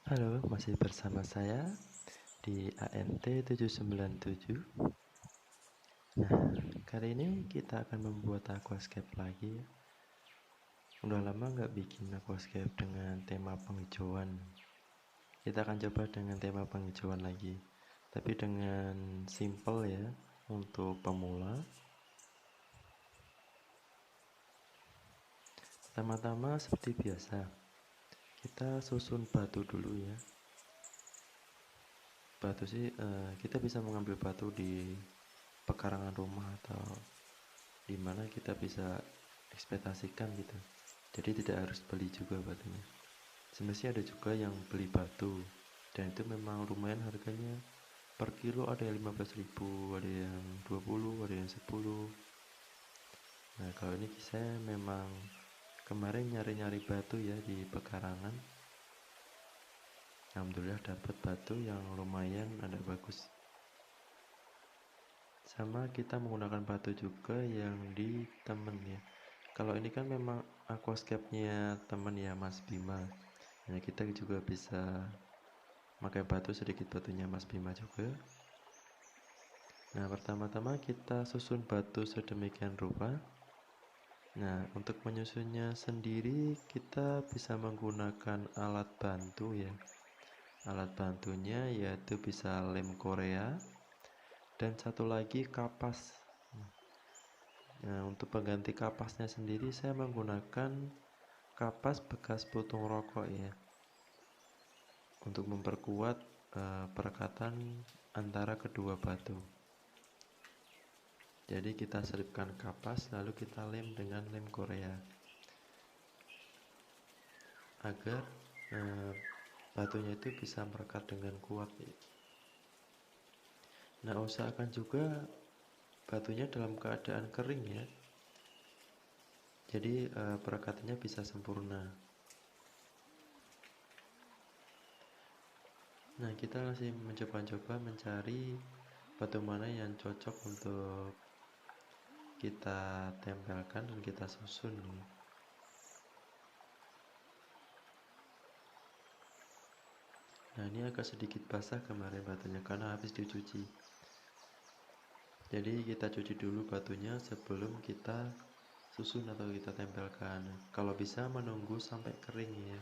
Halo, masih bersama saya di ANT 797. Nah, kali ini kita akan membuat aquascape lagi. Udah lama nggak bikin aquascape dengan tema penghijauan. Kita akan coba dengan tema penghijauan lagi, tapi dengan simple ya, untuk pemula. Pertama-tama seperti biasa, kita susun batu dulu ya. Batu sih kita bisa mengambil batu di pekarangan rumah atau dimana kita bisa ekspektasikan gitu, jadi tidak harus beli juga batunya. Sebenarnya ada juga yang beli batu dan itu memang lumayan harganya, per kilo ada yang 15.000, ada yang 20, ada yang 10. Nah kalau ini saya memang kemarin nyari-nyari batu ya di pekarangan, alhamdulillah dapat batu yang lumayan ada bagus. Sama kita menggunakan batu juga yang di temen ya. Kalau ini kan memang aquascape-nya temen ya, Mas Bima. Nah kita juga bisa pakai batu, sedikit batunya Mas Bima juga. Nah pertama-tama kita susun batu sedemikian rupa. Nah untuk menyusunnya sendiri kita bisa menggunakan alat bantu ya. Alat bantunya yaitu bisa lem Korea dan satu lagi kapas. Nah untuk pengganti kapasnya sendiri saya menggunakan kapas bekas putung rokok ya, untuk memperkuat perekatan antara kedua batu. Jadi kita selipkan kapas lalu kita lem dengan lem Korea agar batunya itu bisa merekat dengan kuat. Nah usahakan juga batunya dalam keadaan kering ya, jadi perekatannya bisa sempurna. Nah kita masih mencoba-coba mencari batu mana yang cocok untuk kita tempelkan dan kita susun nih. Nah ini agak sedikit basah kemarin batunya karena habis dicuci, jadi kita cuci dulu batunya sebelum kita susun atau kita tempelkan. Kalau bisa menunggu sampai kering ya.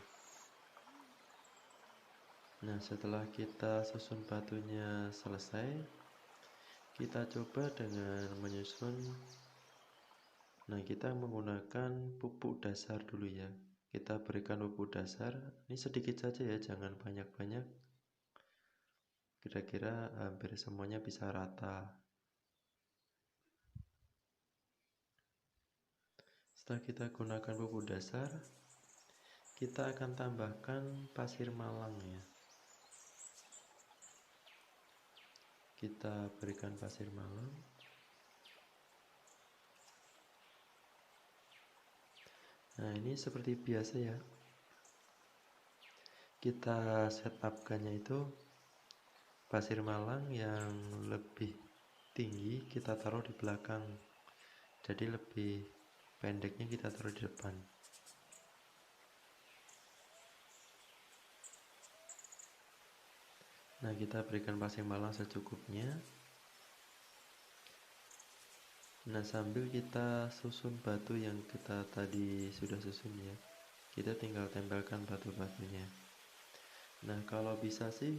Nah setelah kita susun batunya selesai, kita coba dengan menyusun. Nah kita menggunakan pupuk dasar dulu ya. Kita berikan pupuk dasar, ini sedikit saja ya, jangan banyak-banyak, kira-kira hampir semuanya bisa rata. Setelah kita gunakan pupuk dasar, kita akan tambahkan pasir malang ya. Kita berikan pasir malang. Nah ini seperti biasa ya, kita setupkannya itu pasir malang yang lebih tinggi kita taruh di belakang, jadi lebih pendeknya kita taruh di depan. Nah kita berikan pasir malang secukupnya. Nah sambil kita susun batu yang kita tadi sudah susun ya, kita tinggal tempelkan batu-batunya. Nah kalau bisa sih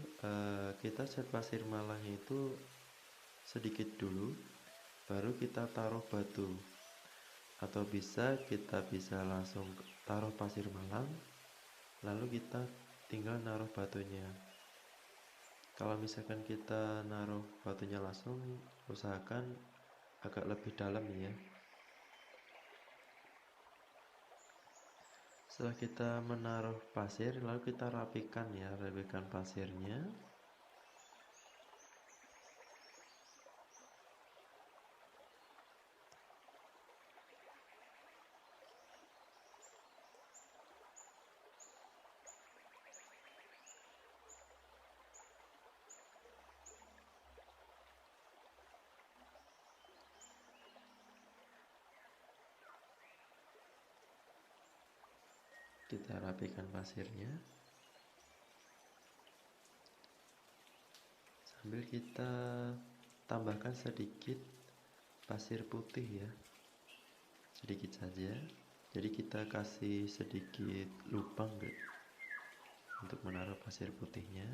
kita set pasir malang itu sedikit dulu, baru kita taruh batu, atau bisa kita bisa langsung taruh pasir malang lalu kita tinggal naruh batunya. Kalau misalkan kita naruh batunya langsung, usahakan agak lebih dalam ya. Setelah kita menaruh pasir, lalu kita rapikan ya, rapikan pasirnya. Kita rapikan pasirnya. sambil kita tambahkan sedikit pasir putih ya, sedikit saja. Jadi kita kasih sedikit lubang untuk menaruh pasir putihnya.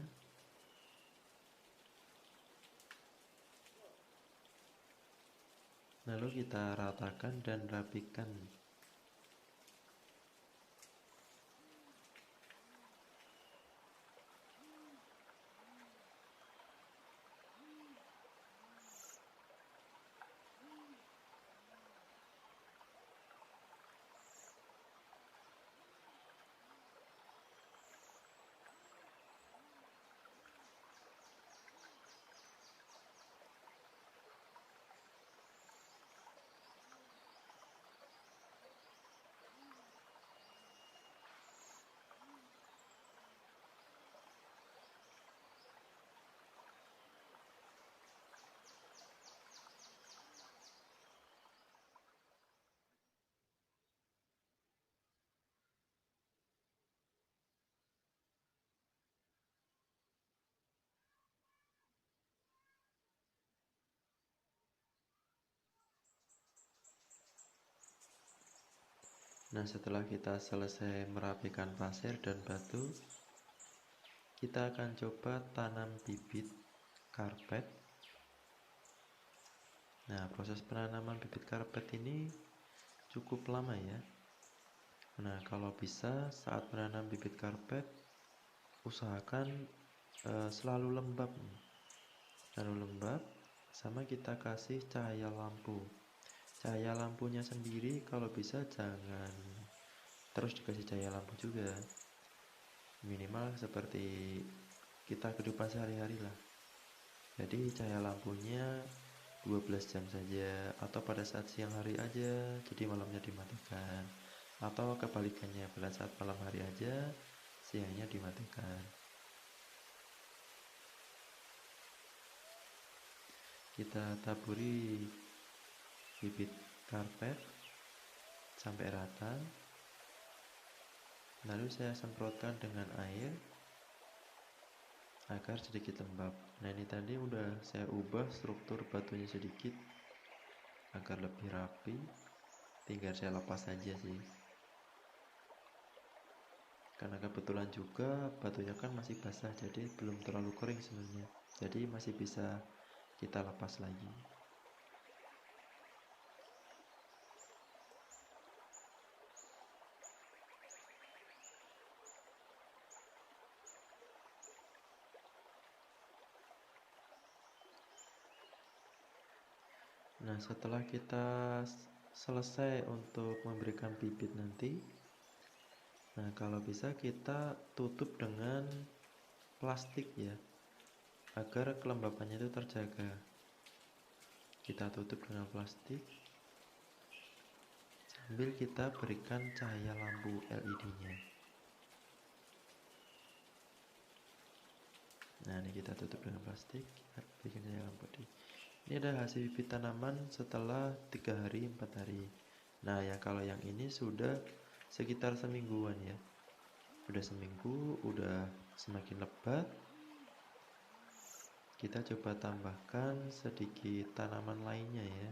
Lalu kita ratakan dan rapikan. Nah, setelah kita selesai merapikan pasir dan batu, kita akan coba tanam bibit karpet. Nah, proses penanaman bibit karpet ini cukup lama ya. Nah, kalau bisa saat menanam bibit karpet, usahakan selalu lembab, sama kita kasih cahaya lampu. Cahaya lampunya sendiri kalau bisa jangan terus dikasih cahaya lampu juga, minimal seperti kita kehidupan sehari-hari lah. Jadi cahaya lampunya 12 jam saja, atau pada saat siang hari aja, jadi malamnya dimatikan, atau kebalikannya, pada saat malam hari aja, siangnya dimatikan. Kita taburi bibit karpet sampai rata, lalu saya semprotkan dengan air agar sedikit lembab. Nah, ini tadi udah saya ubah struktur batunya sedikit agar lebih rapi, tinggal saya lepas saja sih, karena kebetulan juga batunya kan masih basah, jadi belum terlalu kering sebenarnya, jadi masih bisa kita lepas lagi. Nah, setelah kita selesai untuk memberikan bibit nanti, nah kalau bisa kita tutup dengan plastik ya, agar kelembabannya itu terjaga. Kita tutup dengan plastik sambil kita berikan cahaya lampu LED-nya. Nah, ini kita tutup dengan plastik, kita bikin cahaya lampu LED. Ini ada hasil bibit tanaman setelah 3 hari 4 hari. Nah, kalau yang ini sudah sekitar semingguan ya. Udah seminggu, udah semakin lebat. Kita coba tambahkan sedikit tanaman lainnya ya.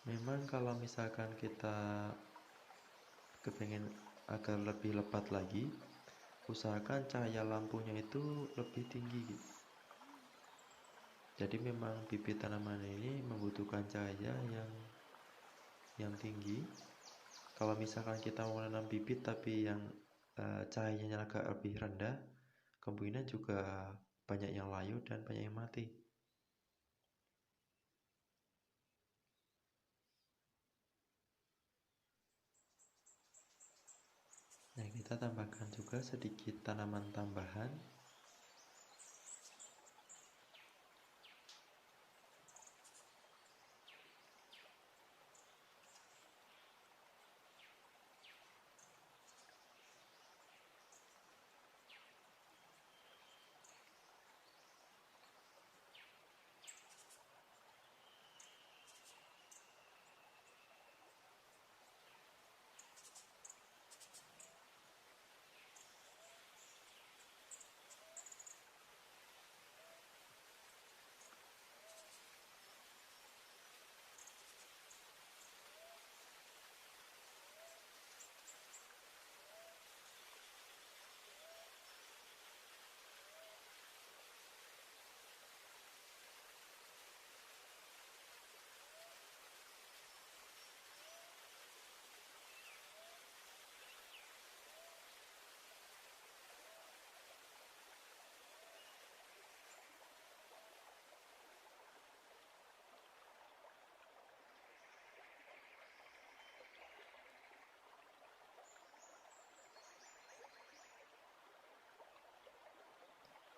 Memang kalau misalkan kita kepengen agar lebih lebat lagi, usahakan cahaya lampunya itu lebih tinggi. Jadi memang bibit tanaman ini membutuhkan cahaya yang tinggi. Kalau misalkan kita mau menanam bibit tapi yang cahayanya agak lebih rendah, kemungkinan juga banyak yang layu dan banyak yang mati. Nah, kita tambahkan juga sedikit tanaman tambahan.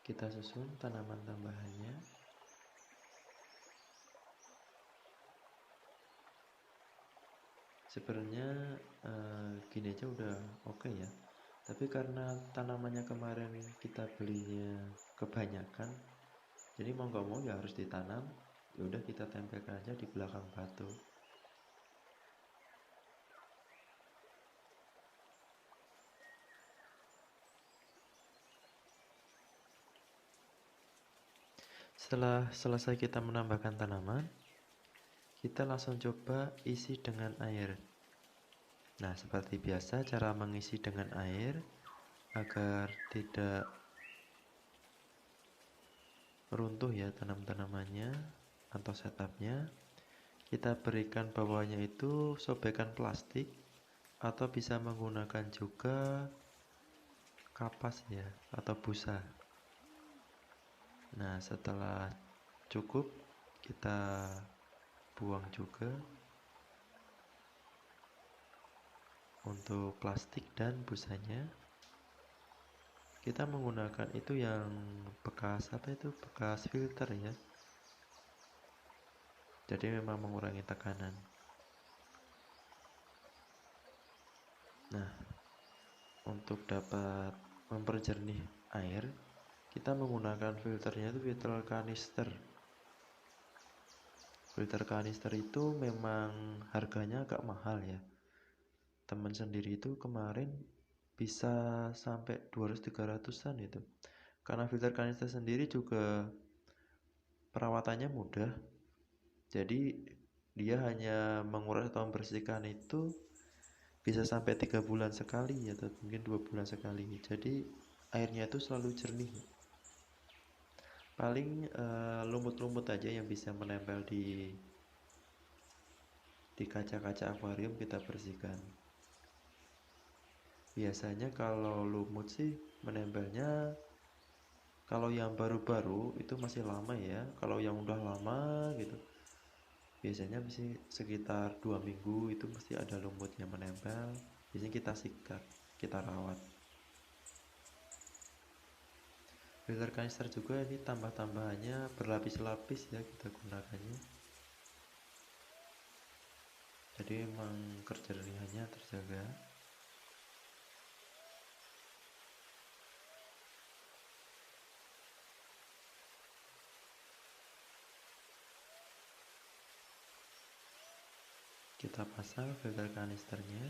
Kita susun tanaman tambahannya. Sebenarnya gini aja udah oke ya, tapi karena tanamannya kemarin kita belinya kebanyakan, jadi mau nggak mau ya harus ditanam. Ya udah kita tempelkan aja di belakang batu. Setelah selesai kita menambahkan tanaman, kita langsung coba isi dengan air. Nah, seperti biasa cara mengisi dengan air agar tidak runtuh ya tanam-tanamannya atau setupnya, kita berikan bawahnya itu sobekan plastik atau bisa menggunakan juga kapas ya atau busa. Nah, setelah cukup kita buang juga untuk plastik dan busanya. Kita menggunakan itu yang bekas bekas filter ya, jadi memang mengurangi tekanan. Nah, untuk dapat memperjernih air, kita menggunakan filternya itu filter kanister. Filter kanister itu memang harganya agak mahal ya. Teman sendiri itu kemarin bisa sampai 200-300an itu. Karena filter kanister sendiri juga perawatannya mudah. Jadi dia hanya menguras atau membersihkan itu bisa sampai 3 bulan sekali atau mungkin 2 bulan sekali. Jadi airnya itu selalu jernih. Paling lumut-lumut aja yang bisa menempel di kaca-kaca akuarium kita bersihkan. Biasanya kalau lumut sih menempelnya, kalau yang baru-baru itu masih lama ya. Kalau yang udah lama gitu, biasanya mesti sekitar 2 minggu itu mesti ada lumut yang menempel. Biasanya kita sikat, kita rawat. Filter kanister juga ini tambah-tambahannya berlapis-lapis ya kita gunakannya. Jadi memang kejernihannya terjaga. Kita pasang filter kanisternya.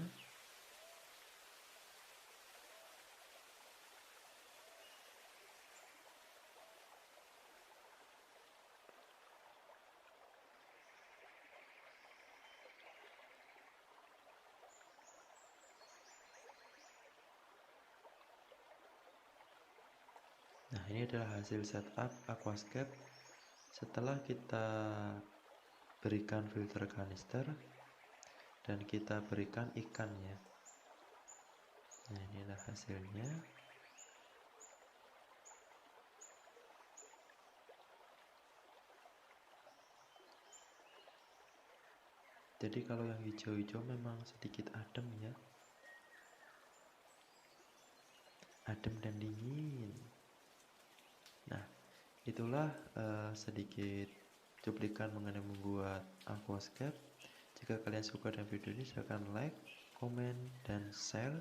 Nah, ini adalah hasil setup aquascape setelah kita berikan filter kanister dan kita berikan ikannya. Nah, inilah hasilnya. Jadi kalau yang hijau-hijau memang sedikit adem ya, adem dan dingin. Nah, itulah sedikit cuplikan mengenai membuat aquascape. Jika kalian suka dengan video ini, silahkan like, komen, dan share.